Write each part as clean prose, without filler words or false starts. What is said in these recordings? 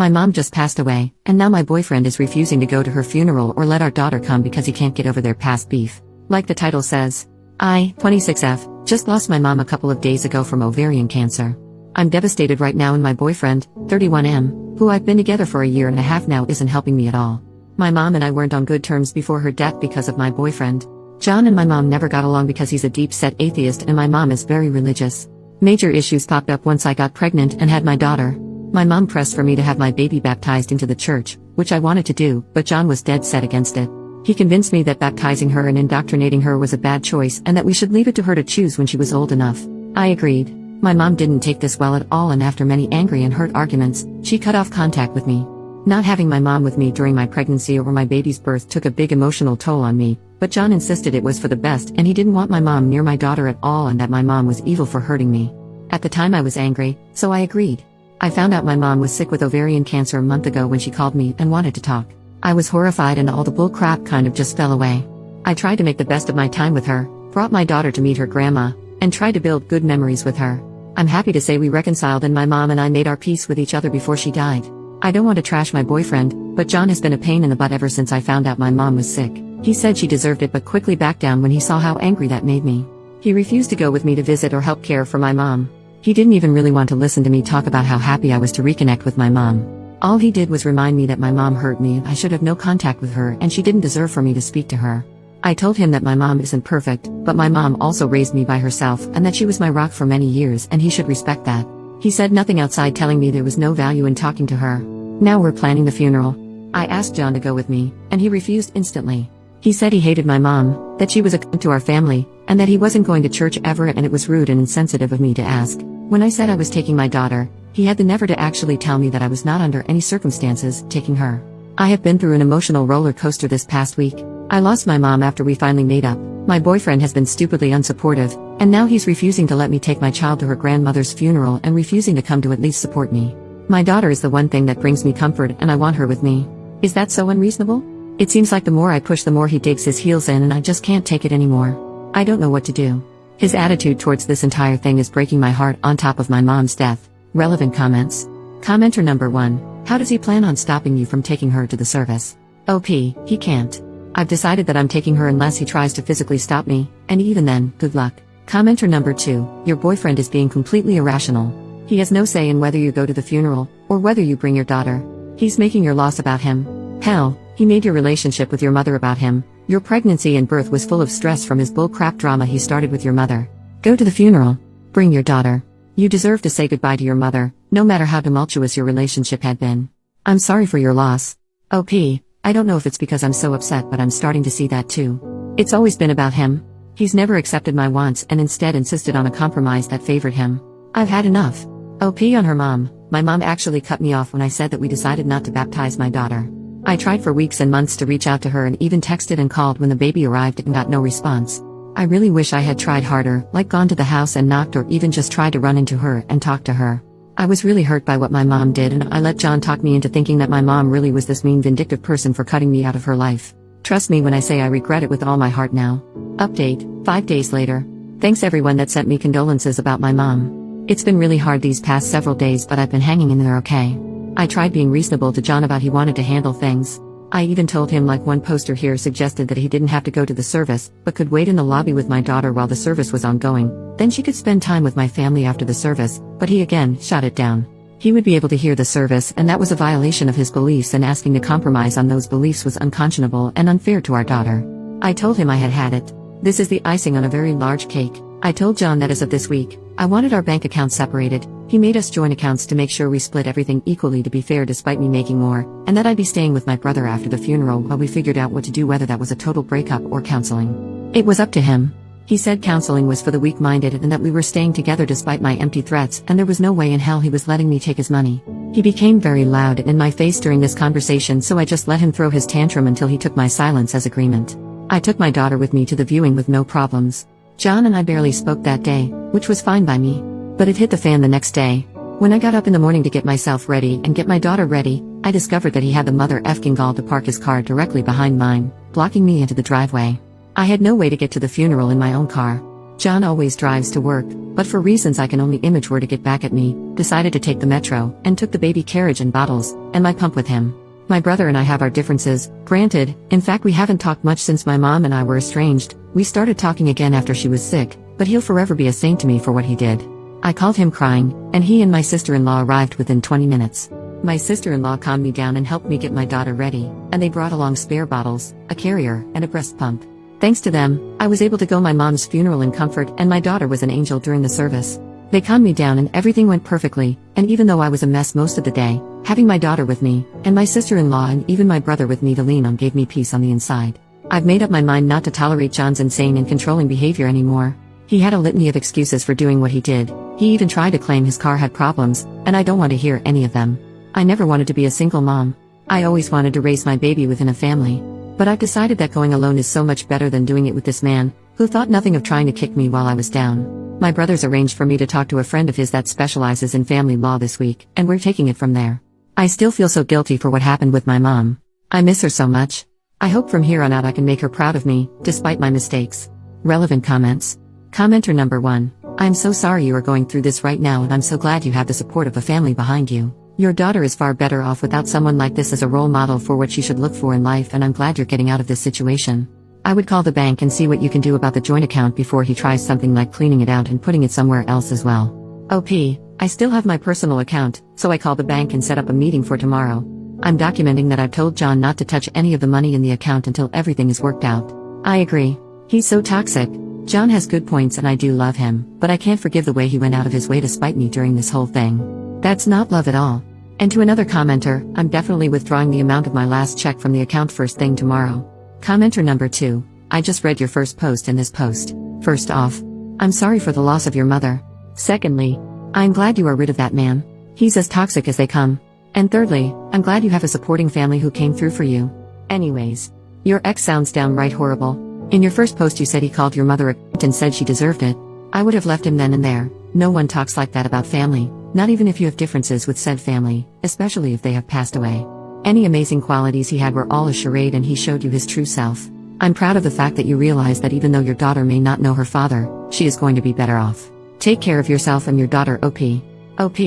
My mom just passed away, and now my boyfriend is refusing to go to her funeral or let our daughter come because he can't get over their past beef. Like the title says, I, 26F, just lost my mom a couple of days ago from ovarian cancer. I'm devastated right now, and my boyfriend, 31M, who I've been together for a year and a half now, isn't helping me at all. My mom and I weren't on good terms before her death because of my boyfriend. John and my mom never got along because he's a deep-set atheist and my mom is very religious. Major issues popped up once I got pregnant and had my daughter. My mom pressed for me to have my baby baptized into the church, which I wanted to do, but John was dead set against it. He convinced me that baptizing her and indoctrinating her was a bad choice and that we should leave it to her to choose when she was old enough. I agreed. My mom didn't take this well at all, and after many angry and hurt arguments, she cut off contact with me. Not having my mom with me during my pregnancy or my baby's birth took a big emotional toll on me, but John insisted it was for the best and he didn't want my mom near my daughter at all and that my mom was evil for hurting me. At the time I was angry, so I agreed. I found out my mom was sick with ovarian cancer a month ago when she called me and wanted to talk. I was horrified and all the bull crap kind of just fell away. I tried to make the best of my time with her, brought my daughter to meet her grandma, and tried to build good memories with her. I'm happy to say we reconciled and my mom and I made our peace with each other before she died. I don't want to trash my boyfriend, but John has been a pain in the butt ever since I found out my mom was sick. He said she deserved it but quickly backed down when he saw how angry that made me. He refused to go with me to visit or help care for my mom. He didn't even really want to listen to me talk about how happy I was to reconnect with my mom. All he did was remind me that my mom hurt me and I should have no contact with her and she didn't deserve for me to speak to her. I told him that my mom isn't perfect, but my mom also raised me by herself and that she was my rock for many years and he should respect that. He said nothing outside telling me there was no value in talking to her. Now we're planning the funeral. I asked John to go with me, and he refused instantly. He said he hated my mom, that she was a cunt to our family, and that he wasn't going to church ever and it was rude and insensitive of me to ask. When I said I was taking my daughter, he had the nerve to actually tell me that I was not under any circumstances taking her. I have been through an emotional roller coaster this past week. I lost my mom after we finally made up. My boyfriend has been stupidly unsupportive, and now he's refusing to let me take my child to her grandmother's funeral and refusing to come to at least support me. My daughter is the one thing that brings me comfort and I want her with me. Is that so unreasonable? It seems like the more I push the more he digs his heels in and I just can't take it anymore. I don't know what to do. His attitude towards this entire thing is breaking my heart on top of my mom's death. Relevant comments. Commenter number 1. How does he plan on stopping you from taking her to the service? OP, he can't. I've decided that I'm taking her unless he tries to physically stop me, and even then, good luck. Commenter number 2. Your boyfriend is being completely irrational. He has no say in whether you go to the funeral, or whether you bring your daughter. He's making your loss about him. Hell, he made your relationship with your mother about him. Your pregnancy and birth was full of stress from his bullcrap drama he started with your mother. Go to the funeral. Bring your daughter. You deserve to say goodbye to your mother, no matter how tumultuous your relationship had been. I'm sorry for your loss. OP, I don't know if it's because I'm so upset, but I'm starting to see that too. It's always been about him. He's never accepted my wants and instead insisted on a compromise that favored him. I've had enough. OP on her mom. My mom actually cut me off when I said that we decided not to baptize my daughter. I tried for weeks and months to reach out to her and even texted and called when the baby arrived and got no response. I really wish I had tried harder, like gone to the house and knocked or even just tried to run into her and talk to her. I was really hurt by what my mom did and I let John talk me into thinking that my mom really was this mean, vindictive person for cutting me out of her life. Trust me when I say I regret it with all my heart now. Update, 5 days later. Thanks everyone that sent me condolences about my mom. It's been really hard these past several days, but I've been hanging in there okay. I tried being reasonable to John about he wanted to handle things. I even told him, like one poster here suggested, that he didn't have to go to the service, but could wait in the lobby with my daughter while the service was ongoing. Then she could spend time with my family after the service, but he again shot it down. He would be able to hear the service and that was a violation of his beliefs, and asking to compromise on those beliefs was unconscionable and unfair to our daughter. I told him I had had it. This is the icing on a very large cake. I told John that as of this week, I wanted our bank accounts separated. He made us join accounts to make sure we split everything equally to be fair despite me making more, and that I'd be staying with my brother after the funeral while we figured out what to do, whether that was a total breakup or counseling. It was up to him. He said counseling was for the weak-minded and that we were staying together despite my empty threats, and there was no way in hell he was letting me take his money. He became very loud and in my face during this conversation, so I just let him throw his tantrum until he took my silence as agreement. I took my daughter with me to the viewing with no problems. John and I barely spoke that day, which was fine by me. But it hit the fan the next day. When I got up in the morning to get myself ready and get my daughter ready, I discovered that he had the mother effing gall to park his car directly behind mine, blocking me into the driveway. I had no way to get to the funeral in my own car. John always drives to work, but for reasons I can only image were to get back at me, decided to take the metro, and took the baby carriage and bottles, and my pump with him. My brother and I have our differences, granted, in fact we haven't talked much since my mom and I were estranged. We started talking again after she was sick, but he'll forever be a saint to me for what he did. I called him crying, and he and my sister-in-law arrived within 20 minutes. My sister-in-law calmed me down and helped me get my daughter ready, and they brought along spare bottles, a carrier, and a breast pump. Thanks to them, I was able to go my mom's funeral in comfort, and my daughter was an angel during the service. They calmed me down and everything went perfectly, and even though I was a mess most of the day, having my daughter with me, and my sister-in-law and even my brother with me to lean on gave me peace on the inside. I've made up my mind not to tolerate John's insane and controlling behavior anymore. He had a litany of excuses for doing what he did. He even tried to claim his car had problems, and I don't want to hear any of them. I never wanted to be a single mom. I always wanted to raise my baby within a family. But I've decided that going alone is so much better than doing it with this man, who thought nothing of trying to kick me while I was down. My brother's arranged for me to talk to a friend of his that specializes in family law this week, and we're taking it from there. I still feel so guilty for what happened with my mom. I miss her so much. I hope from here on out I can make her proud of me, despite my mistakes. Relevant comments. Commenter number 1. I'm so sorry you are going through this right now, and I'm so glad you have the support of a family behind you. Your daughter is far better off without someone like this as a role model for what she should look for in life, and I'm glad you're getting out of this situation. I would call the bank and see what you can do about the joint account before he tries something like cleaning it out and putting it somewhere else as well. OP, I still have my personal account, so I called the bank and set up a meeting for tomorrow. I'm documenting that I've told John not to touch any of the money in the account until everything is worked out. I agree. He's so toxic. John has good points and I do love him, but I can't forgive the way he went out of his way to spite me during this whole thing. That's not love at all. And to another commenter, I'm definitely withdrawing the amount of my last check from the account first thing tomorrow. Commenter number 2, I just read your first post in this post. First off, I'm sorry for the loss of your mother. Secondly, I'm glad you are rid of that man. He's as toxic as they come. And thirdly, I'm glad you have a supporting family who came through for you. Anyways, your ex sounds downright horrible. In your first post you said he called your mother a c**t and said she deserved it. I would have left him then and there. No one talks like that about family, not even if you have differences with said family, especially if they have passed away. Any amazing qualities he had were all a charade and he showed you his true self. I'm proud of the fact that you realize that even though your daughter may not know her father, she is going to be better off. Take care of yourself and your daughter. OP.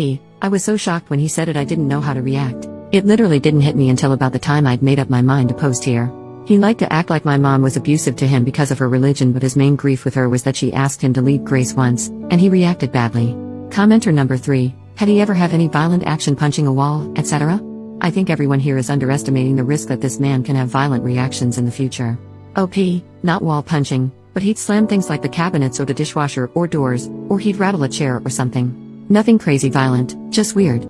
I was so shocked when he said it I didn't know how to react. It literally didn't hit me until about the time I'd made up my mind to post here. He liked to act like my mom was abusive to him because of her religion, but his main grief with her was that she asked him to leave Grace once, and he reacted badly. Commenter number 3, had he ever have any violent action, punching a wall, etc.? I think everyone here is underestimating the risk that this man can have violent reactions in the future. OP, not wall punching, but he'd slam things like the cabinets or the dishwasher or doors, or he'd rattle a chair or something. Nothing crazy violent, just weird.